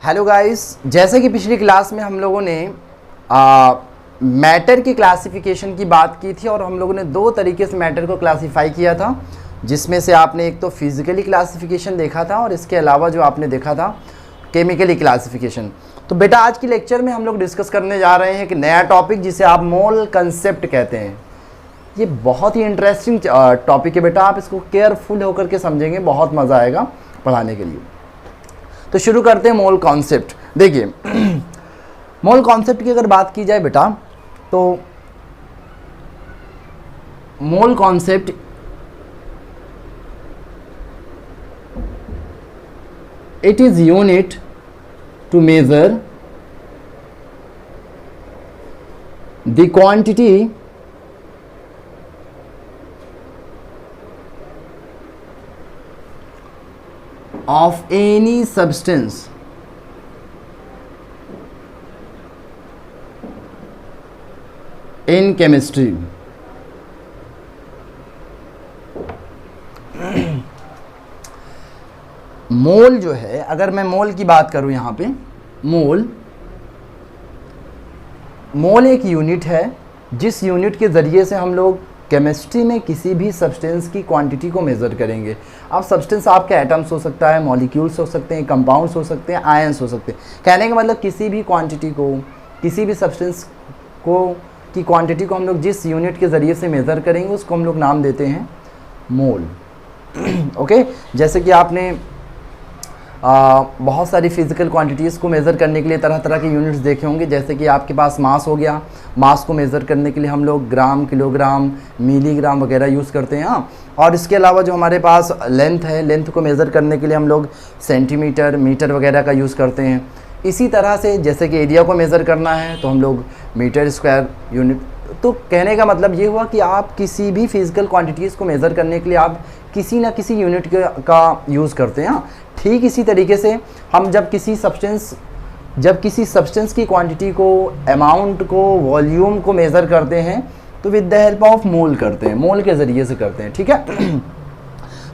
Hello guys, जैसे कि पिछली क्लास में हम लोगों ने मैटर की क्लासिफिकेशन की बात की थी और हम लोगों ने दो तरीके से मैटर को क्लासिफाई किया था, जिसमें से आपने एक तो फिजिकली क्लासिफिकेशन देखा था और इसके अलावा जो आपने देखा था केमिकली क्लासिफिकेशन। तो बेटा आज की लेक्चर में हम लोग डिस्कस करने जा रहे हैं एक नया टॉपिक जिसे आप मोल कंसेप्ट कहते हैं। ये बहुत ही इंटरेस्टिंग टॉपिक है बेटा, आप इसको केयरफुल होकर के समझेंगे, बहुत मज़ा आएगा पढ़ाने के लिए। तो शुरू करते हैं मोल कॉन्सेप्ट। देखिए मोल कॉन्सेप्ट की अगर बात की जाए बेटा, तो mole concept it is unit to measure the quantity of any substance in chemistry। Mole जो है, अगर मैं मोल की बात करूं यहाँ पे, मोल एक यूनिट है जिस यूनिट के ज़रिए से हम लोग केमिस्ट्री में किसी भी सब्सटेंस की क्वांटिटी को मेज़र करेंगे। अब सब्सटेंस आपके एटम्स हो सकता है, मॉलिक्यूल्स हो सकते हैं, कंपाउंड्स हो सकते हैं, आयंस हो सकते हैं। कहने का मतलब किसी भी क्वांटिटी को, किसी भी सब्सटेंस को की क्वांटिटी को हम लोग जिस यूनिट के ज़रिए से मेज़र करेंगे उसको हम लोग नाम देते हैं मोल। ओके, जैसे कि आपने बहुत सारी फिज़िकल क्वांटिटीज़ को मेज़र करने के लिए तरह तरह के यूनिट्स देखे होंगे। जैसे कि आपके पास मास हो गया, मास को मेज़र करने के लिए हम लोग ग्राम, किलोग्राम, मिलीग्राम वगैरह यूज़ करते हैं। हाँ, और इसके अलावा जो हमारे पास लेंथ है, लेंथ को मेज़र करने के लिए हम लोग सेंटीमीटर, मीटर वगैरह का यूज़ करते हैं। इसी तरह से जैसे कि एरिया को मेज़र करना है तो हम लोग मीटर स्क्वायर यूनिट। तो कहने का मतलब ये हुआ कि आप किसी भी फिज़िकल क्वांटिटीज़ को मेज़र करने के लिए आप किसी ना किसी यूनिट का यूज़ करते हैं। ठीक इसी तरीके से हम जब किसी सब्सटेंस की क्वांटिटी को, अमाउंट को, वॉल्यूम को मेज़र करते हैं तो with the help of mole करते हैं, मोल के ज़रिए से करते हैं। ठीक है।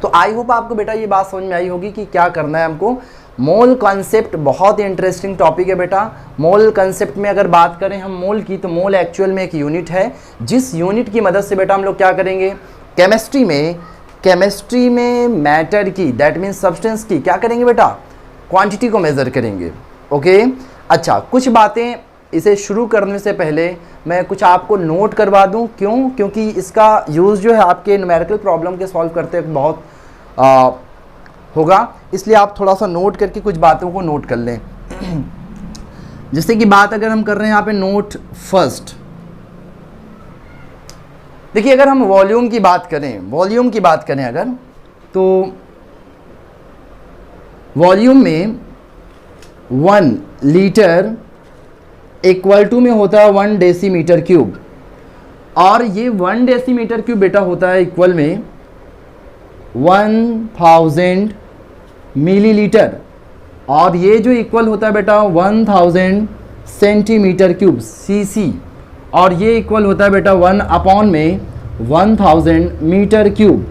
तो आई होप आपको बेटा ये बात समझ में आई होगी कि क्या करना है हमको। मोल कॉन्सेप्ट बहुत ही इंटरेस्टिंग टॉपिक है बेटा। मोल कॉन्सेप्ट में अगर बात करें हम मोल की, तो मोल एक्चुअल में एक यूनिट है जिस यूनिट की मदद से बेटा हम लोग क्या करेंगे, केमिस्ट्री में मैटर की, दैट मीन्स सब्सटेंस की क्या करेंगे बेटा, क्वांटिटी को मेज़र करेंगे। ओके, अच्छा, कुछ बातें इसे शुरू करने से पहले मैं कुछ आपको नोट करवा दूं। क्यों? क्योंकि इसका यूज़ जो है आपके न्यूमेरिकल प्रॉब्लम के सॉल्व करते वक्त बहुत होगा, इसलिए आप थोड़ा सा नोट करके कुछ बातों को नोट कर लें। जैसे कि बात अगर हम कर रहे हैं यहाँ पे, नोट फर्स्ट। देखिए अगर हम वॉल्यूम की बात करें अगर, तो वॉल्यूम में 1 लीटर इक्वल टू में होता है 1 डेसीमीटर क्यूब, और ये 1 डेसीमीटर क्यूब बेटा होता है इक्वल में 1000 मिलीलीटर, और ये जो इक्वल होता है बेटा 1000 सेंटीमीटर क्यूब सीसी, और ये इक्वल होता है बेटा 1 अपॉन में 1000 मीटर क्यूब।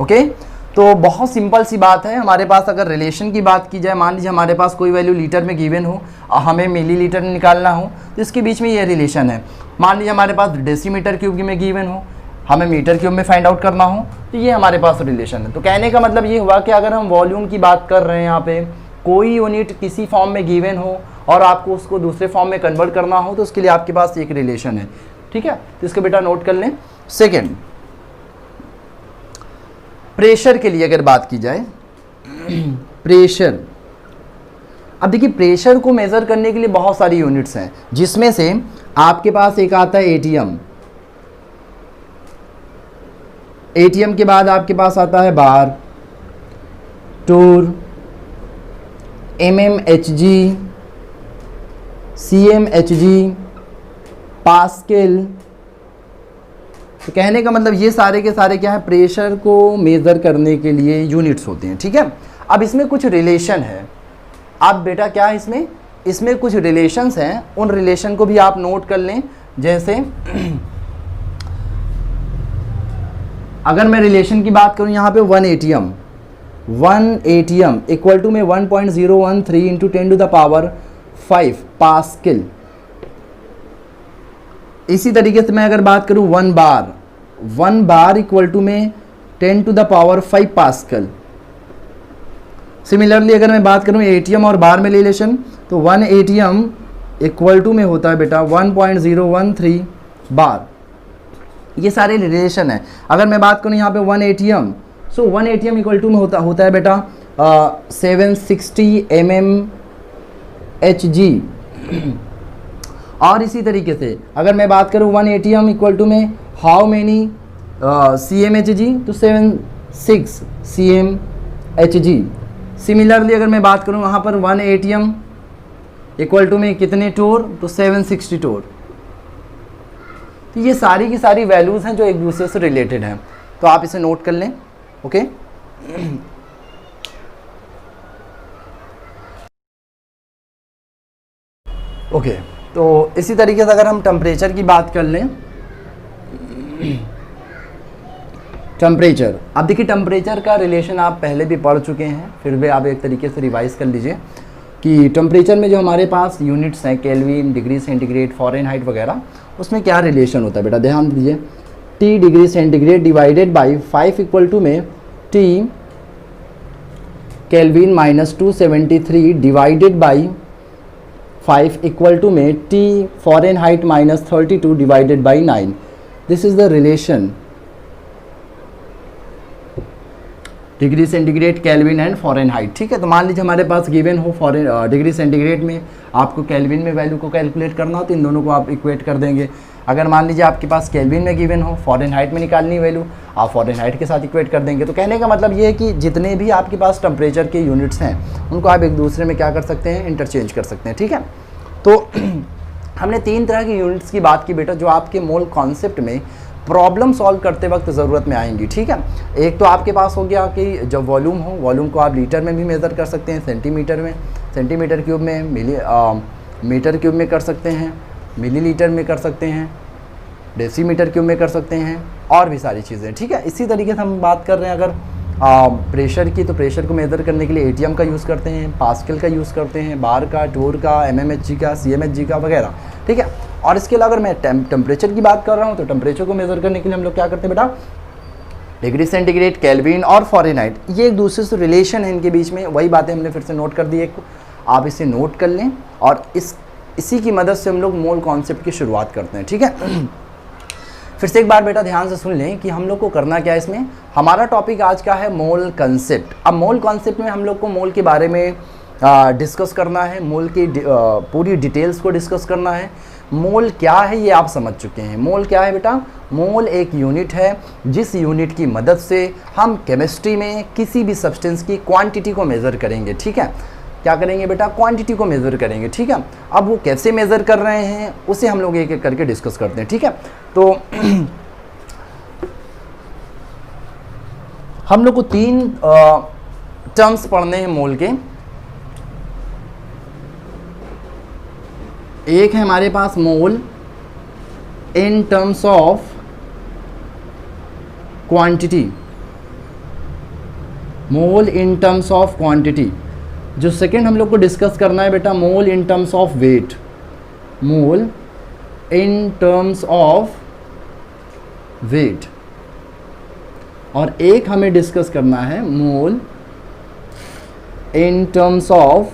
ओके, तो बहुत सिंपल सी बात है। हमारे पास अगर रिलेशन की बात की जाए, मान लीजिए हमारे पास कोई वैल्यू लीटर में गिवन हो और हमें मिलीलीटर में निकालना हो, तो इसके बीच में ये रिलेशन है। मान लीजिए हमारे पास डेसीमीटर क्यूब में गिवन हो, हमें मीटर क्यूब में फाइंड आउट करना हो, तो ये हमारे पास रिलेशन है। तो कहने का मतलब ये हुआ कि अगर हम वॉल्यूम की बात कर रहे हैं, यहाँ पे कोई यूनिट किसी फॉर्म में गिवन हो और आपको उसको दूसरे फॉर्म में कन्वर्ट करना हो, तो उसके लिए आपके पास एक रिलेशन है। ठीक है, तो इसको बेटा नोट कर लें। सेकेंड, प्रेशर के लिए अगर बात की जाए, प्रेशर। अब देखिए प्रेशर को मेज़र करने के लिए बहुत सारी यूनिट्स हैं, जिसमें से आपके पास एक आता है एटीएम। एटीएम के बाद आपके पास आता है बार, टूर, एमएमएचजी, सीएमएचजी, पास्कल। तो कहने का मतलब ये सारे के सारे क्या है, प्रेशर को मेज़र करने के लिए यूनिट्स होते हैं। ठीक है, अब इसमें कुछ रिलेशन है। अब बेटा क्या है इसमें कुछ रिलेशंस हैं, उन रिलेशन को भी आप नोट कर लें। जैसे अगर मैं रिलेशन की बात करूं यहाँ पे 1 एटीएम, 1 ATM इक्वल टू में 1.013 into 10 to the power 5 pascal. इसी तरीके से मैं अगर बात करूं 1 बार इक्वल टू में 10 to the power 5 pascal. Similarly अगर मैं बात करूं एटीएम और बार में रिलेशन, तो 1 ATM इक्वल टू में होता है बेटा 1.013 बार। ये सारे रिलेशन है। अगर मैं बात करूं यहाँ पे 1 ATM, so 1 ATM equal to में होता है बेटा 760 mmHg। और इसी तरीके से अगर मैं बात करूं 1 ATM इक्वल टू में हाउ मेनी CMHg, तो 76 CMHg। सिमिलरली अगर मैं बात करूं वहाँ पर 1 ATM इक्वल टू में कितने टोर, तो 760 टोर। तो ये सारी की सारी वैल्यूज़ हैं जो एक दूसरे से रिलेटेड हैं, तो आप इसे नोट कर लें। ओके ओके तो इसी तरीके से अगर हम टेम्परेचर की बात कर लें, टेम्परेचर, अब देखिए टेम्परेचर का रिलेशन आप पहले भी पढ़ चुके हैं, फिर भी आप एक तरीके से रिवाइज कर लीजिए कि टेम्परेचर में जो हमारे पास यूनिट्स हैं केल्विन, डिग्री सेंटीग्रेड, फ़ारेनहाइट वगैरह, उसमें क्या रिलेशन होता है बेटा, ध्यान दीजिए। T degree centigrade divided by 5 equal to में T Kelvin minus 273 divided by 5 equal to में T Fahrenheit minus 32 divided by 9। This is the relation degree centigrade, Kelvin and Fahrenheit. ठीक है, तो मान लीजिए हमारे पास गिवन हो डिग्री सेंटीग्रेड में आपको केल्विन में वैल्यू को कैलकुलेट करना हो, तो इन दोनों को आप इक्वेट कर देंगे। अगर मान लीजिए आपके पास केल्विन में गिवन हो, फ़ारेनहाइट में निकालनी वैल्यू, आप फ़ारेनहाइट के साथ इक्वेट कर देंगे। तो कहने का मतलब ये है कि जितने भी आपके पास टेम्परेचर के यूनिट्स हैं उनको आप एक दूसरे में क्या कर सकते हैं, इंटरचेंज कर सकते हैं। ठीक है, तो हमने 3 तरह के यूनिट्स की बात की बेटा, जो आपके मोल कॉन्सेप्ट में प्रॉब्लम सॉल्व करते वक्त ज़रूरत में आएंगी। ठीक है, एक तो आपके पास हो गया कि जब वॉल्यूम हो, वॉल्यूम को आप लीटर में भी मेज़र कर सकते हैं, सेंटीमीटर में, सेंटीमीटर क्यूब में, मीटर क्यूब में कर सकते हैं, मिलीलीटर में कर सकते हैं, डेसीमीटर क्यूब में कर सकते हैं, और भी सारी चीज़ें। ठीक है, इसी तरीके से हम बात कर रहे हैं अगर प्रेशर की, तो प्रेशर को मेज़र करने के लिए ATM का यूज़ करते हैं, पास्कल का यूज़ करते हैं, बार का, टोर का, mmHg का, CMHg का वगैरह। ठीक है, और इसके अलावा अगर मैं टेम्परेचर की बात कर रहा हूँ, तो टेम्परेचर को मेज़र करने के लिए हम लोग क्या करते हैं बेटा, डिग्री सेंटीग्रेड, केल्विन और फ़ारेनहाइट, ये एक दूसरे से रिलेशन है इनके बीच में। वही बातें हमने फिर से नोट कर दी, एक आप इसे नोट कर लें, और इसी की मदद से हम लोग मोल कॉन्सेप्ट की शुरुआत करते हैं। ठीक है, फिर से एक बार बेटा ध्यान से सुन लें कि हम लोग को करना क्या है इसमें। हमारा टॉपिक आज का है मोल कॉन्सेप्ट। अब मोल कॉन्सेप्ट में हम लोग को मोल के बारे में डिस्कस करना है, मोल की पूरी डिटेल्स को डिस्कस करना है। मोल क्या है ये आप समझ चुके हैं। मोल क्या है बेटा, मोल एक यूनिट है जिस यूनिट की मदद से हम केमिस्ट्री में किसी भी सब्सटेंस की क्वांटिटी को मेज़र करेंगे। ठीक है, क्या करेंगे बेटा, क्वांटिटी को मेज़र करेंगे। ठीक है, अब वो कैसे मेज़र कर रहे हैं उसे हम लोग एक एक करके डिस्कस करते हैं। ठीक है, तो हम लोग को 3 टर्म्स पढ़ने हैं मोल के। एक है हमारे पास mole in terms of quantity, mole in terms of quantity. जो सेकेंड हम लोग को डिस्कस करना है बेटा, mole in terms of weight, mole in terms of weight. और एक हमें डिस्कस करना है mole in terms of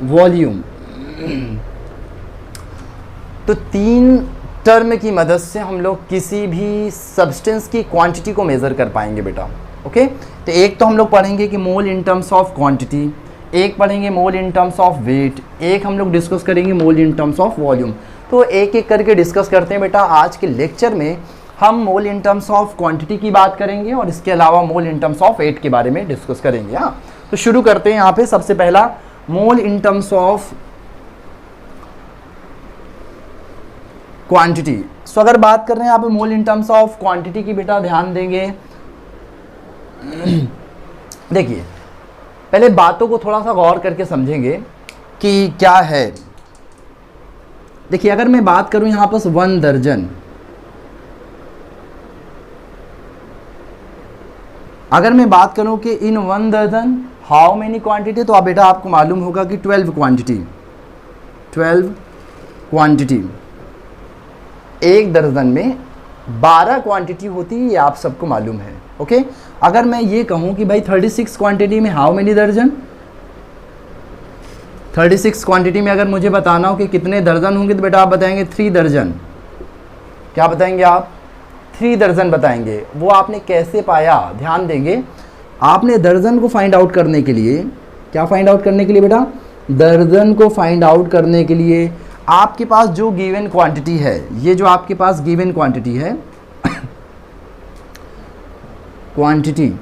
volume. तो 3 टर्म की मदद से हम लोग किसी भी सब्सटेंस की क्वांटिटी को मेज़र कर पाएंगे बेटा। ओके, तो एक तो हम लोग पढ़ेंगे कि मोल इन टर्म्स ऑफ क्वांटिटी, एक पढ़ेंगे मोल इन टर्म्स ऑफ वेट, एक हम लोग डिस्कस करेंगे mole in terms of volume. तो एक एक करके डिस्कस करते हैं बेटा। आज के लेक्चर में हम मोल इन टर्म्स ऑफ क्वांटिटी की बात करेंगे और इसके अलावा मोल इन टर्म्स ऑफ वेट के बारे में डिस्कस करेंगे। हाँ, तो शुरू करते हैं। यहाँ पे सबसे पहला मोल इन टर्म्स ऑफ क्वांटिटी। सो अगर बात कर रहे हैं यहाँ पे मोल इन टर्म्स ऑफ क्वांटिटी की बेटा, ध्यान देंगे। देखिए, पहले बातों को थोड़ा सा गौर करके समझेंगे कि क्या है। देखिए, अगर मैं बात करूं यहाँ पर 1 दर्जन, अगर मैं बात करूं कि इन 1 दर्जन हाउ मेनी क्वांटिटी, तो आप बेटा आपको मालूम होगा कि 12 क्वांटिटी, एक दर्जन में 12 क्वांटिटी होती है, ये आप सबको मालूम है। ओके, अगर मैं ये कहूँ कि भाई 36 क्वांटिटी में हाउ मेनी दर्जन, 36 क्वांटिटी में अगर मुझे बताना हो कि कितने दर्जन होंगे, तो बेटा आप बताएंगे 3 दर्जन। क्या बताएंगे आप? 3 दर्जन बताएंगे। वो आपने कैसे पाया, ध्यान देंगे, आपने दर्जन को फाइंड आउट करने के लिए, क्या फाइंड आउट करने के लिए बेटा? दर्जन को फाइंड आउट करने के लिए आपके पास जो गिवन क्वांटिटी है, ये जो आपके पास गिवन क्वांटिटी है क्वांटिटी,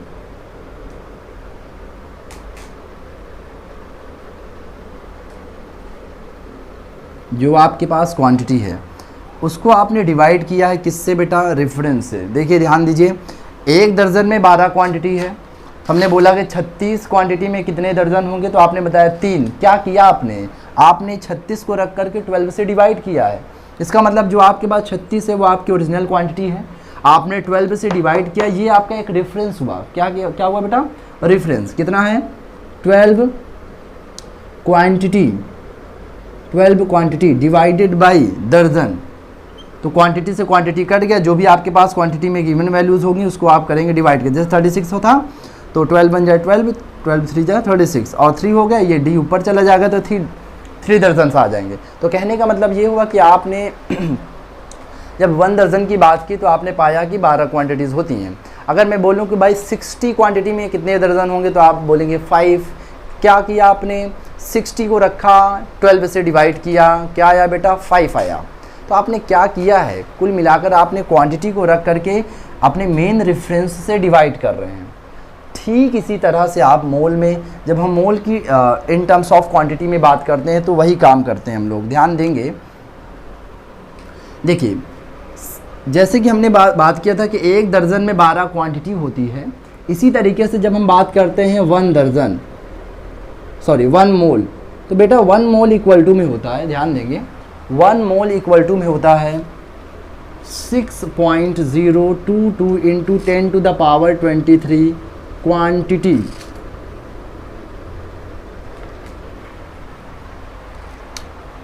जो आपके पास क्वांटिटी है उसको आपने डिवाइड किया है किससे बेटा? रेफरेंस से। देखिए ध्यान दीजिए, एक दर्जन में 12 क्वांटिटी है, हमने बोला कि 36 क्वांटिटी में कितने दर्जन होंगे, तो आपने बताया 3। क्या किया आपने 36 को रख करके 12 से डिवाइड किया है। इसका मतलब जो आपके पास 36 है वो आपकी ओरिजिनल क्वांटिटी है, आपने 12 से डिवाइड किया, ये आपका एक रेफरेंस हुआ। क्या हुआ बेटा? रेफरेंस। कितना है? 12 क्वांटिटी डिवाइडेड बाई दर्जन। तो क्वांटिटी से क्वांटिटी कट गया, जो भी आपके पास क्वांटिटी में गिवन वैल्यूज़ होंगी उसको आप करेंगे डिवाइड कर। जैसे 36 होता तो 12 बन जाए 12, 12 3 जाए 36, और 3 हो गया, ये डी ऊपर चला जाएगा तो 3 दर्जन आ जाएंगे। तो कहने का मतलब ये हुआ कि आपने जब 1 दर्जन की बात की तो आपने पाया कि 12 क्वांटिटीज़ होती हैं। अगर मैं बोलूँ कि भाई 60 क्वांटिटी में कितने दर्जन होंगे, तो आप बोलेंगे 5। क्या किया आपने? 60 को रखा, 12 से डिवाइड किया, क्या आया बेटा? 5 आया। तो आपने क्या किया है, कुल मिलाकर आपने क्वांटिटी को रख करके अपने मेन रेफरेंस से डिवाइड कर रहे हैं। ठीक इसी तरह से आप मोल में, जब हम मोल की इन टर्म्स ऑफ क्वांटिटी में बात करते हैं तो वही काम करते हैं हम लोग। ध्यान देंगे, देखिए जैसे कि हमने बात किया था कि एक दर्जन में 12 क्वांटिटी होती है, इसी तरीके से जब हम बात करते हैं 1 मोल, तो बेटा 1 मोल इक्वल टू में होता है, ध्यान देंगे, 1 मोल इक्वल टू में होता है 6.022 into 10 to the power 23 quantity.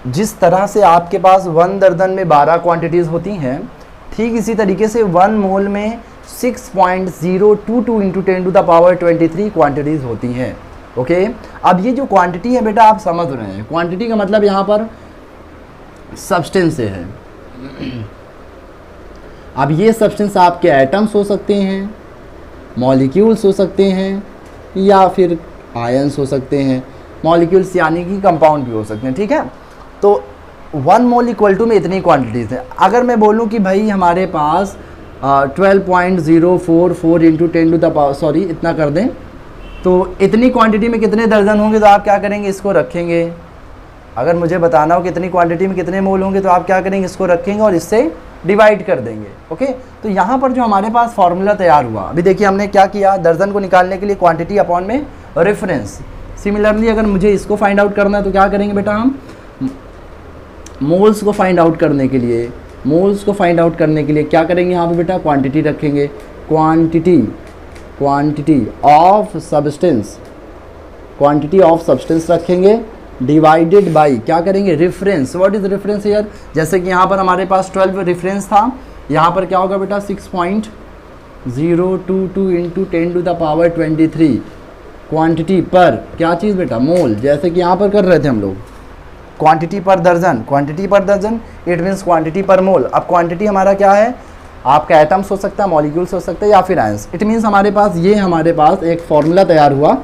जिस तरह से आपके पास 1 दर्जन में 12 क्वांटिटीज़ होती हैं, ठीक इसी तरीके से 1 मोल में 6.022 into 10 to the power 23 quantities होती हैं। ओके, अब ये जो क्वांटिटी है बेटा आप समझ रहे हैं, क्वांटिटी का मतलब यहाँ पर सब्सटेंस से है। अब ये सब्सटेंस आपके एटम्स हो सकते हैं, मॉलिक्यूल्स हो सकते हैं, या फिर आयंस हो सकते हैं। मॉलिक्यूल्स यानी कि कंपाउंड भी हो सकते हैं, ठीक है। तो 1 मोल इक्वल टू में इतनी क्वांटिटीज़ हैं। अगर मैं बोलूँ कि भाई हमारे पास 12.044 इंटू 10 टू द पावर, इतना कर दें, तो इतनी क्वांटिटी में कितने दर्जन होंगे, तो आप क्या करेंगे? इसको रखेंगे। अगर मुझे बताना हो कितनी क्वांटिटी में कितने मोल होंगे, तो आप क्या करेंगे? इसको रखेंगे और इससे डिवाइड कर देंगे। ओके, तो यहाँ पर जो हमारे पास फॉर्मूला तैयार हुआ, अभी देखिए हमने क्या किया, दर्जन को निकालने के लिए क्वांटिटी अपॉन में रेफरेंस। सिमिलरली अगर मुझे इसको फाइंड आउट करना है तो क्या करेंगे बेटा? हम मोल्स को फाइंड आउट करने के लिए क्या करेंगे? यहाँ पे बेटा क्वांटिटी रखेंगे, क्वांटिटी ऑफ सब्सटेंस रखेंगे, डिवाइडेड बाई क्या करेंगे? Reference. What is reference here? जैसे कि यहाँ पर हमारे पास 12 रेफरेंस था, यहाँ पर क्या होगा बेटा? 6.022 into 10 to the power 23 quantity पर क्या चीज़ बेटा? मोल। जैसे कि यहाँ पर कर रहे थे हम लोग, क्वांटिटी पर दर्जन, इट मीन्स क्वांटिटी पर मोल। अब क्वांटिटी हमारा क्या है? आपका एटम्स हो सकता है, मॉलिक्यूल्स हो सकते हैं, या फिर आयंस। इट मीन्स हमारे पास एक फॉर्मूला तैयार हुआ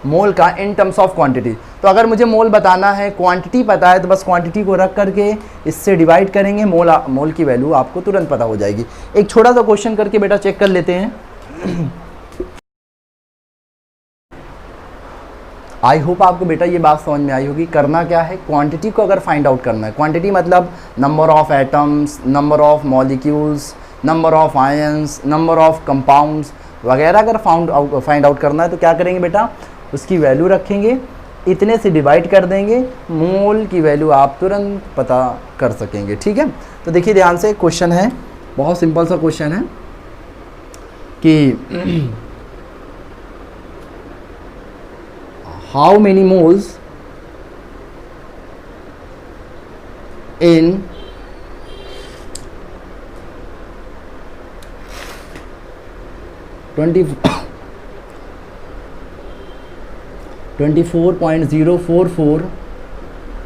मोल का इन टर्म्स ऑफ क्वांटिटी। तो अगर मुझे मोल बताना है, क्वांटिटी पता है, तो बस क्वांटिटी को रख करके इससे डिवाइड करेंगे, मोल की वैल्यू आपको तुरंत पता हो जाएगी। एक छोटा सा क्वेश्चन करके बेटा चेक कर लेते हैं। आई होप आपको बेटा ये बात समझ में आई होगी। करना क्या है, क्वांटिटी को अगर फाइंड आउट करना है, क्वांटिटी मतलब number of atoms, number of molecules, number of ions, number of compounds वगैरह अगर फाइंड आउट करना है तो क्या करेंगे बेटा? उसकी वैल्यू रखेंगे, इतने से डिवाइड कर देंगे, मोल की वैल्यू आप तुरंत पता कर सकेंगे। ठीक है, तो देखिए ध्यान से, क्वेश्चन है बहुत सिंपल सा क्वेश्चन है कि how many moles in 24.044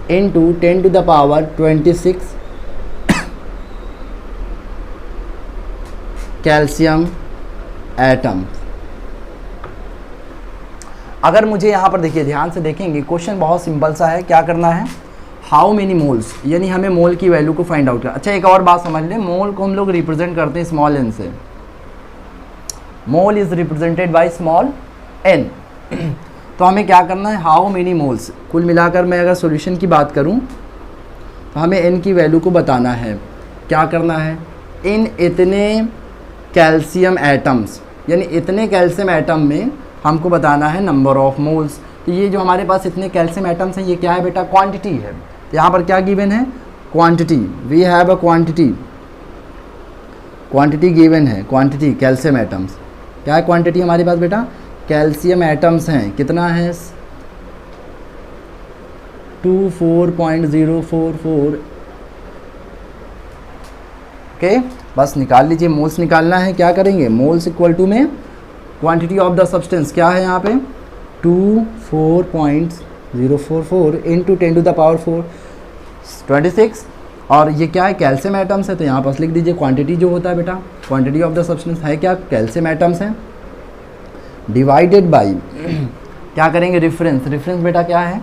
into 10 to the power 26 calcium atom. अगर मुझे यहाँ पर देखिए, ध्यान से देखेंगे, क्वेश्चन बहुत सिंपल सा है। क्या करना है, हाउ मेनी मोल्स, यानी हमें मोल की वैल्यू को फाइंड आउट करना। अच्छा, एक और बात समझ लें, मोल को हम लोग रिप्रेजेंट करते हैं स्मॉल एन से। Mole is represented by small n. तो हमें क्या करना है, हाउ मेनी मोल्स, कुल मिलाकर मैं अगर सॉल्यूशन की बात करूं तो हमें एन की वैल्यू को बताना है। क्या करना है, इन इतने कैल्शियम एटम्स, यानी इतने कैल्शियम एटम में हमको बताना है नंबर ऑफ मोल्स। तो ये जो हमारे पास इतने कैल्शियम एटम्स हैं, ये क्या है बेटा, क्वांटिटी है। तो यहाँ पर क्या गिवन है, quantity, we have a quantity, quantity given है, क्वांटिटी कैल्शियम एटम्स। क्या है क्वांटिटी हमारे पास बेटा, कैल्शियम एटम्स हैं, कितना है 24.044। ओके, बस निकाल लीजिए, मोल्स निकालना है। क्या करेंगे, मोल्स इक्वल टू में क्वांटिटी ऑफ द सब्सटेंस क्या है यहाँ पे 24.044 इंटू 10 टू द पावर 4 26, और ये क्या है, कैल्शियम एटम्स है। तो यहाँ पास लिख दीजिए क्वांटिटी जो होता है बेटा, क्वांटिटी ऑफ द सब्सटेंस है क्या, कैल्शियम एटम्स हैं, डिवाइडेड बाई क्या करेंगे, रेफरेंस। रेफरेंस बेटा क्या है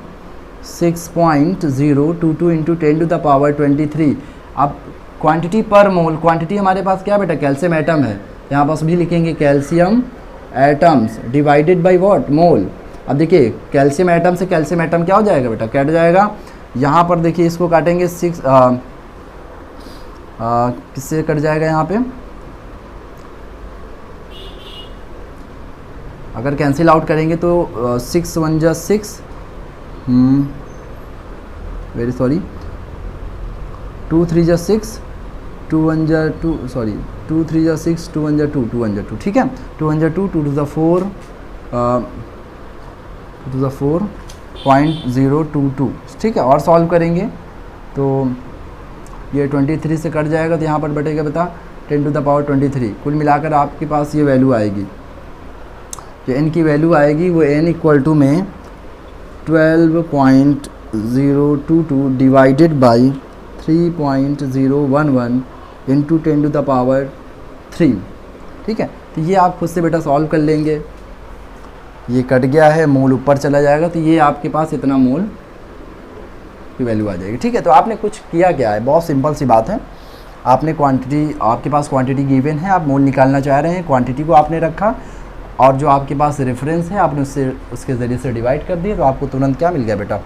6.022 इंटू 10 टू द पावर 23। अब क्वांटिटी पर मोल, क्वांटिटी हमारे पास क्या बेटा, कैल्शियम एटम है, यहाँ पास भी लिखेंगे calcium atoms divided by what, mole. अब देखिए कैल्शियम एटम से कैल्शियम एटम क्या हो जाएगा बेटा, कट जाएगा। यहाँ पर देखिए इसको काटेंगे 6 किससे कट जाएगा, यहाँ पे अगर कैंसिल आउट करेंगे तो 6 1 जा 6, वेरी सॉरी, 2 3 जा 6, 2 1 जा 2, सॉरी 2 3 जा 6, 2 1 जा 2, 2 1 जा 2, ठीक है, 2 1 जा 2, 2 2 जा 4, 2 2 जा 4.022, ठीक है। और सॉल्व करेंगे तो ये 23 से कट जाएगा, तो यहाँ पर बटेगा बता 10 टू द पावर 23। कुल मिलाकर आपके पास ये वैल्यू आएगी, जो n की वैल्यू आएगी वो n इक्वल टू में 12.022 divided by 3.011 into 10 to the power 3, ठीक है। तो ये आप खुद से बेटा सॉल्व कर लेंगे। ये कट गया है, मोल ऊपर चला जाएगा, तो ये आपके पास इतना मोल की वैल्यू आ जाएगी, ठीक है। तो आपने कुछ किया क्या है, बहुत सिंपल सी बात है। आपने क्वांटिटी, आपके पास क्वांटिटी गिवन है, आप मोल निकालना चाह रहे हैं, क्वांटिटी को आपने रखा और जो आपके पास रेफरेंस है आपने उसके ज़रिए से डिवाइड कर दिया, तो आपको तुरंत क्या मिल गया बेटा,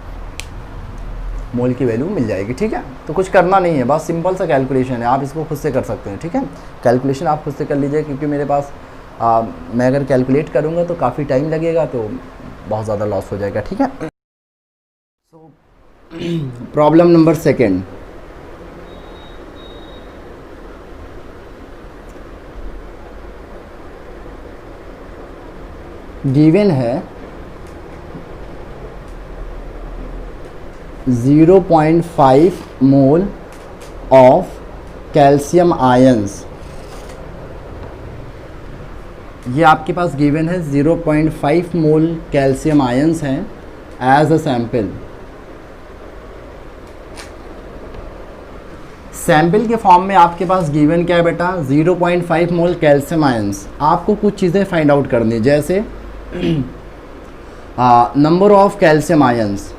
मोल की वैल्यू मिल जाएगी, ठीक है। तो कुछ करना नहीं है, बस सिंपल सा कैलकुलेशन है, आप इसको खुद से कर सकते हैं, ठीक है। कैलकुलेशन आप खुद से कर लीजिए, क्योंकि मेरे पास मैं अगर कैलकुलेट करूँगा तो काफ़ी टाइम लगेगा, तो बहुत ज़्यादा लॉस हो जाएगा, ठीक है। सो प्रॉब्लम नंबर 2, गिवन है 0.5 मोल ऑफ कैल्शियम आयंस। ये आपके पास गिवन है 0.5 मोल कैल्शियम आयंस हैं एज अ सैंपल। सैंपल के फॉर्म में आपके पास गिवन क्या है बेटा, 0.5 मोल कैल्शियम आयंस। आपको कुछ चीज़ें फाइंड आउट करनी, जैसे number of calcium ions,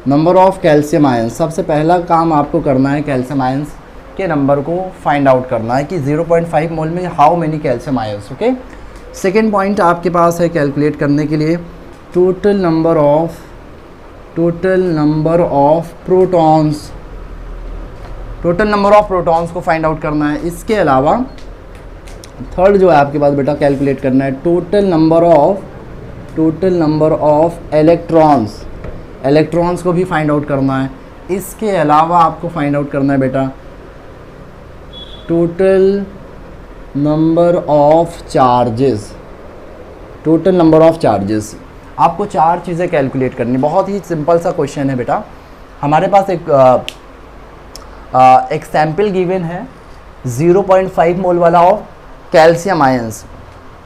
number of calcium ions. सबसे पहला काम आपको करना है कैल्शियम आयंस के नंबर को फाइंड आउट करना है कि 0.5 मोल में how many calcium ions, okay. Second point आपके पास है कैलकुलेट करने के लिए total number of protons, total number of protons को फाइंड आउट करना है। इसके अलावा थर्ड जो है आपके पास बेटा कैलकुलेट करना है total number of electrons, electrons को भी फाइंड आउट करना है। इसके अलावा आपको फाइंड आउट करना है बेटा total number of charges, total number of charges. आपको 4 चीज़ें कैलकुलेट करनी, बहुत ही सिंपल सा क्वेश्चन है बेटा। हमारे पास एक सैम्पल गिवन है 0.5 मोल वाला ऑफ कैल्शियम आयंस।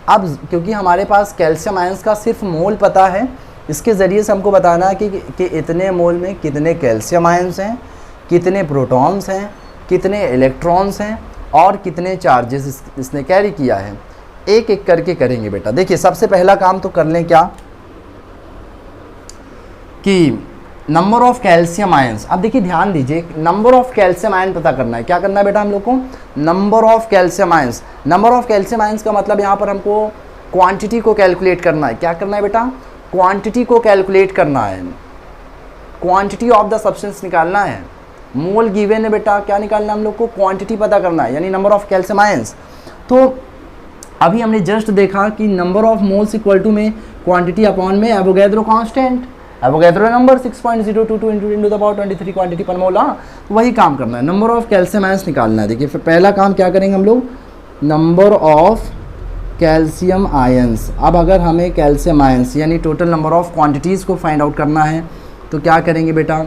अब क्योंकि हमारे पास कैल्शियम आयंस का सिर्फ मोल पता है, इसके ज़रिए से हमको बताना है कि इतने मोल में कितने कैल्शियम आयंस हैं, कितने प्रोटॉन्स हैं, कितने इलेक्ट्रॉन्स हैं और कितने चार्जेस इसने कैरी किया है। एक एक करके करेंगे बेटा। देखिए सबसे पहला काम तो कर लें क्या कि नंबर ऑफ कैल्शियम आयंस। अब देखिए ध्यान दीजिए, नंबर ऑफ कैल्शियम आयन पता करना है। क्या करना है बेटा हम लोग को? Number of calcium ions. Number of calcium ions का मतलब यहाँ पर हमको क्वांटिटी को कैलकुलेट करना है। क्या करना है बेटा? क्वांटिटी को कैलकुलेट करना है, क्वांटिटी ऑफ द सब्सटेंस निकालना है। मोल गिवन है बेटा, क्या निकालना है हम लोग को? क्वांटिटी पता करना है, यानी नंबर ऑफ कैल्शियम आयंस। तो अभी हमने जस्ट देखा कि number of moles equal to में क्वांटिटी अपॉन में Avogadro constant, Avogadro number 6.022 into 10 to the power 23 quantity per mole. हाँ, तो वही काम करना है, नंबर ऑफ कैल्शियम आयंस निकालना है। देखिए फिर पहला काम क्या करेंगे हम लोग? Number of calcium ions. अब अगर हमें कैल्शियम आयंस यानी टोटल नंबर ऑफ क्वांटिटीज़ को फाइंड आउट करना है तो क्या करेंगे बेटा?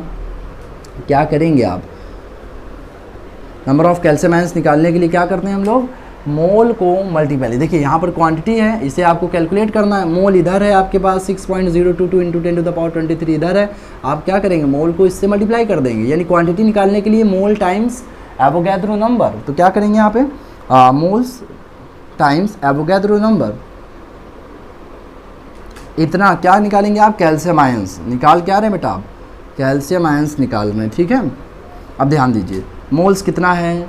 क्या करेंगे आप? नंबर ऑफ कैल्शियम आयंस निकालने के लिए क्या करते हैं हम लोग? मोल को मल्टीप्लाई। देखिए यहाँ पर क्वांटिटी है, इसे आपको कैलकुलेट करना है। मोल इधर है आपके पास 6.022 इंटू 10 टू द पावर 23 इधर है। आप क्या करेंगे? मोल को इससे मल्टीप्लाई कर देंगे, यानी क्वांटिटी निकालने के लिए मोल टाइम्स एवोगैड्रो नंबर। तो क्या करेंगे यहाँ पे? Moles times Avogadro number. इतना क्या निकालेंगे आप? कैल्शियम आयंस निकाल क्या रहे बेटा? आप कैल्शियम आयंस निकाल रहे हैं, ठीक है। अब ध्यान दीजिए, मोल्स कितना है?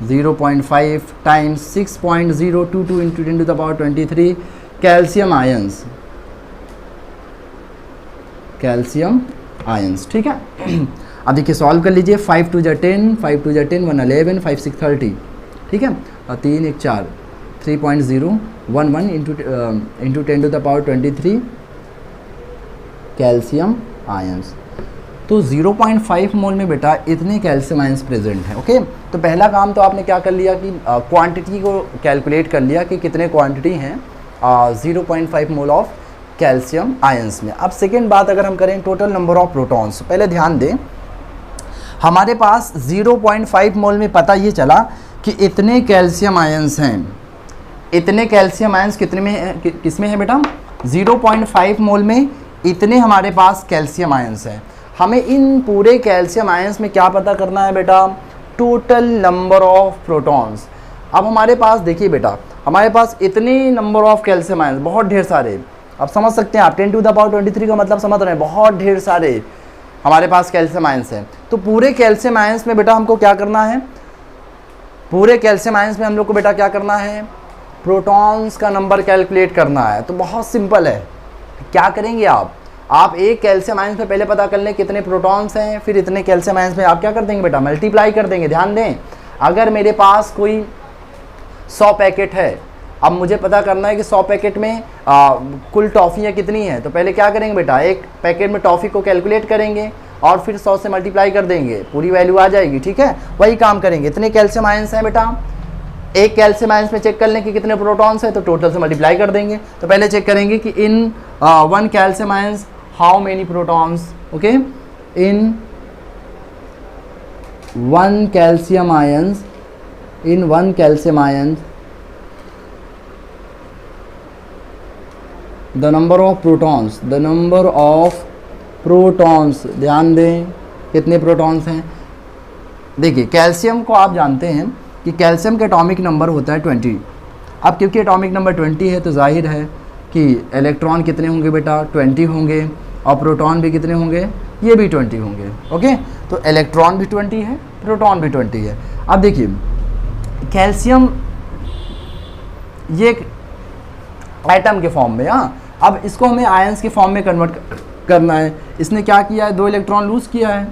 0.5 times 6.022 into 10 to the power 23 calcium ions, calcium ions, ठीक है। अब देखिए सॉल्व कर लीजिए। 5 2 जा 10, 5 2 जा 10, 1 11, 5 6 30, ठीक है। और 3 1 4, 3.011 into 10 to the power 23 calcium ions. तो 0.5 मोल में बेटा इतने कैल्शियम आयंस प्रेजेंट हैं। ओके, तो पहला काम तो आपने क्या कर लिया कि क्वांटिटी को कैलकुलेट कर लिया कि कितने क्वांटिटी हैं 0.5 मोल ऑफ कैल्शियम आयंस में। अब सेकेंड बात अगर हम करें टोटल नंबर ऑफ प्रोटॉन्स, पहले ध्यान दें हमारे पास 0.5 मोल में पता ये चला कि इतने कैल्शियम आयंस हैं। इतने कैल्शियम आयंस कितने में है? किस में है बेटा? 0.5 मोल में इतने हमारे पास कैल्शियम आयंस हैं। हमें इन पूरे कैल्शियम आयंस में क्या पता करना है बेटा? Total number of protons. अब हमारे पास देखिए बेटा, हमारे पास इतने नंबर ऑफ कैल्शियम आयंस, बहुत ढेर सारे। अब समझ सकते हैं आप 10 टू द पावर 23 का मतलब समझ रहे हैं, बहुत ढेर सारे हमारे पास कैल्शियम आयंस हैं। तो पूरे कैल्शियम आयंस में बेटा हमको क्या करना है? पूरे कैल्शियम आयंस में हम लोग को बेटा क्या करना है? प्रोटॉन्स का नंबर कैलकुलेट करना है। तो बहुत सिंपल है, क्या करेंगे आप एक कैल्शियम आयंस में पहले पता कर लें कितने प्रोटॉन्स हैं, फिर इतने कैल्शियम आयंस में आप क्या कर देंगे बेटा? मल्टीप्लाई कर देंगे। ध्यान दें, अगर मेरे पास कोई 100 पैकेट है, अब मुझे पता करना है कि 100 पैकेट में कुल टॉफ़ियाँ कितनी हैं, तो पहले क्या करेंगे बेटा? एक पैकेट में टॉफ़ी को कैलकुलेट करेंगे और फिर 100 से मल्टीप्लाई कर देंगे, पूरी वैल्यू आ जाएगी, ठीक है। वही काम करेंगे। इतने कैल्शियम आयंस हैं बेटा, एक कैल्शियम आयंस में चेक कर लें कि कितने प्रोटॉन्स हैं, तो टोटल से मल्टीप्लाई कर देंगे। तो पहले चेक करेंगे कि इन 1 calcium ions how many protons. Okay, in 1 calcium ions, in 1 calcium ions the number of protons, the number of protons. ध्यान दें कितने प्रोटॉन्स हैं। देखिए कैल्शियम को आप जानते हैं कि कैल्शियम का एटॉमिक नंबर होता है 20। अब क्योंकि एटॉमिक नंबर 20 है तो जाहिर है कि इलेक्ट्रॉन कितने होंगे बेटा? 20 होंगे, और प्रोटॉन भी कितने होंगे? ये भी 20 होंगे। ओके, तो इलेक्ट्रॉन भी 20 है, प्रोटॉन भी 20 है। अब देखिए कैल्शियम ये एक एटम के फॉर्म में, हाँ, अब इसको हमें आयंस के फॉर्म में कन्वर्ट करना है। इसने क्या किया है? 2 इलेक्ट्रॉन लूज़ किया है,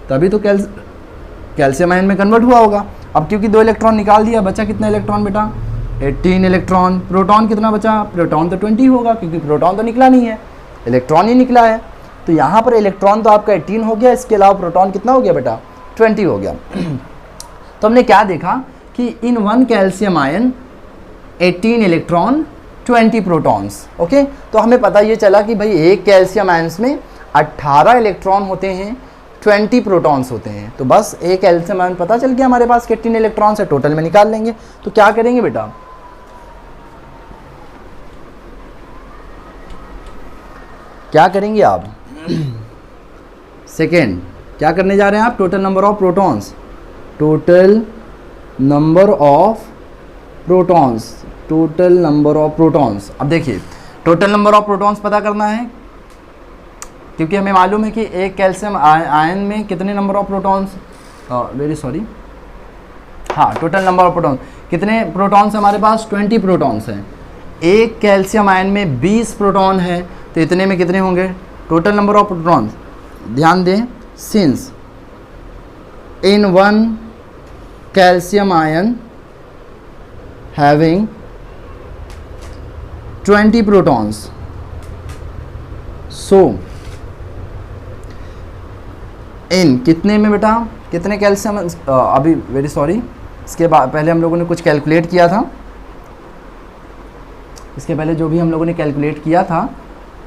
तभी तो कैल्शियम आयन में कन्वर्ट हुआ होगा। अब क्योंकि 2 इलेक्ट्रॉन निकाल दिया, बचा कितना इलेक्ट्रॉन बेटा? 18 इलेक्ट्रॉन। प्रोटॉन कितना बचा? प्रोटॉन तो 20 होगा, क्योंकि प्रोटॉन तो निकला नहीं है, इलेक्ट्रॉन ही निकला है। तो यहाँ पर इलेक्ट्रॉन तो आपका 18 हो गया, इसके अलावा प्रोटॉन कितना हो गया बेटा? 20 हो गया। तो हमने क्या देखा कि इन 1 calcium ion 18 electron 20 protons. Okay, तो हमें पता ये चला कि भाई एक कैल्शियम आयंस में 18 इलेक्ट्रॉन होते हैं, 20 प्रोटॉन्स होते हैं। तो बस एक कैल्शियम आयन पता चल गया हमारे पास 18 इलेक्ट्रॉन्स है, टोटल में निकाल लेंगे। तो क्या करेंगे बेटा, क्या करेंगे आप सेकेंड क्या करने जा रहे हैं आप, total number of protons, total number of protons, total number of protons. अब देखिए टोटल नंबर ऑफ प्रोटॉन्स पता करना है, क्योंकि हमें मालूम है कि एक कैल्शियम आयन में कितने number of protons, very sorry, हाँ टोटल नंबर ऑफ प्रोटॉन्स, कितने प्रोटॉन्स हमारे पास, 20 प्रोटॉन्स हैं। एक कैल्शियम आयन में 20 प्रोटॉन है, तो इतने में कितने होंगे टोटल नंबर ऑफ प्रोटॉन्स। ध्यान दें, since in one calcium ion having 20 protons, so इन कितने में बेटा, कितने कैल्शियम, अभी वेरी सॉरी, इसके बाद पहले हम लोगों ने कुछ कैलकुलेट किया था, इसके पहले जो भी हम लोगों ने कैलकुलेट किया था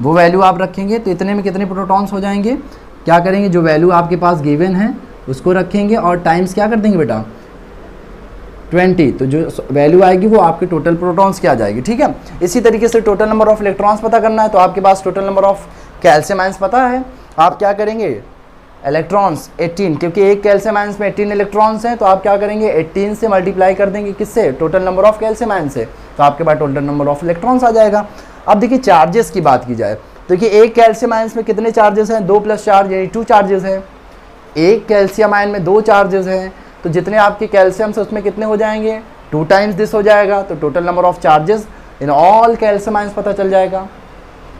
वो वैल्यू आप रखेंगे। तो इतने में कितने प्रोटॉन्स हो जाएंगे, क्या करेंगे, जो वैल्यू आपके पास गिवन है उसको रखेंगे और टाइम्स क्या कर देंगे बेटा 20, तो जो वैल्यू आएगी वो आपके टोटल प्रोटॉन्स की आ जाएगी। ठीक है, इसी तरीके से टोटल नंबर ऑफ इलेक्ट्रॉन्स पता करना है, तो आपके पास total number of calcium ions पता है, आप क्या करेंगे, इलेक्ट्रॉन्स 18, क्योंकि एक कैल्शियम आयंस में 18 इलेक्ट्रॉन्स हैं, तो आप क्या करेंगे 18 से मल्टीप्लाई कर देंगे, किससे, total number of calcium ions से, तो आपके पास टोटल नंबर ऑफ इलेक्ट्रॉन्स आ जाएगा। अब देखिए चार्जेस की बात की जाए, देखिए एक कैल्शियम आयंस में कितने चार्जेस हैं, 2 + चार्ज यानी 2 चार्जेस हैं। एक कैल्शियम आयन में 2 चार्जेस हैं, तो जितने आपके कैल्शियम से उसमें कितने हो जाएंगे, 2 टाइम्स दिस हो जाएगा, तो total number of charges in all calcium ions पता चल जाएगा।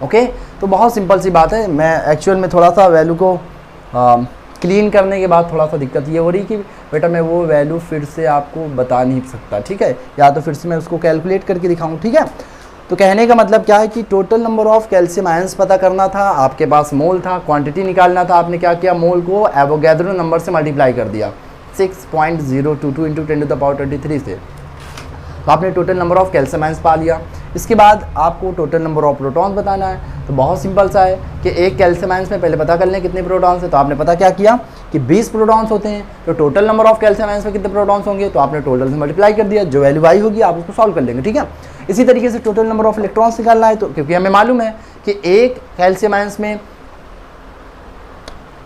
ओके, तो बहुत सिंपल सी बात है। मैं एक्चुअल में थोड़ा सा वैल्यू को क्लीन करने के बाद थोड़ा सा दिक्कत ये हो रही कि बेटा मैं वो वैल्यू फिर से आपको बता नहीं सकता, ठीक है, या तो फिर से मैं उसको कैलकुलेट करके दिखाऊँ। ठीक है, तो कहने का मतलब क्या है कि total number of calcium ions पता करना था, आपके पास मोल था, क्वांटिटी निकालना था, आपने क्या किया, मोल को एवोगैड्रो नंबर से मल्टीप्लाई कर दिया 6.022 × 10⁻23 से, तो आपने total number of calcium ions पा लिया। इसके बाद आपको टोटल नंबर ऑफ प्रोटॉन्स बताना है, तो बहुत सिंपल सा है कि एक कैल्शियम आयंस में पहले पता कर लें कितने प्रोटॉन्स हैं, तो आपने पता क्या किया कि 20 प्रोटॉन्स होते हैं, तो total number of calcium ions में कितने प्रोटॉन्स होंगे, तो आपने टोटल से मल्टीप्लाई कर दिया, जो वैल्यू आई होगी आप उसको सॉल्व कर लेंगे। ठीक है, इसी तरीके से टोटल नंबर ऑफ इलेक्ट्रॉन्स निकालना है, तो क्योंकि हमें मालूम है कि एक कैल्शियम आयंस में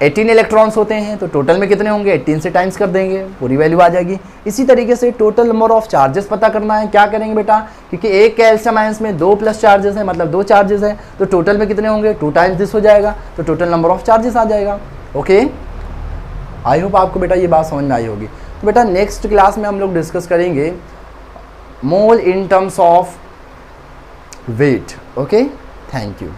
18 इलेक्ट्रॉन्स होते हैं, तो टोटल में कितने होंगे, 18 से टाइम्स कर देंगे, पूरी वैल्यू आ जाएगी। इसी तरीके से टोटल नंबर ऑफ चार्जेस पता करना है, क्या करेंगे बेटा, क्योंकि एक कैल्शियम आयंस में 2 + चार्जेस हैं, मतलब 2 चार्जेस हैं, तो टोटल में कितने होंगे, 2 टाइम्स दिस हो जाएगा, तो टोटल नंबर ऑफ चार्जेस आ जाएगा। ओके, आई होप आपको बेटा ये बात समझ में आई होगी। तो बेटा नेक्स्ट क्लास में हम लोग डिस्कस करेंगे mole in terms of weight. Okay, thank you.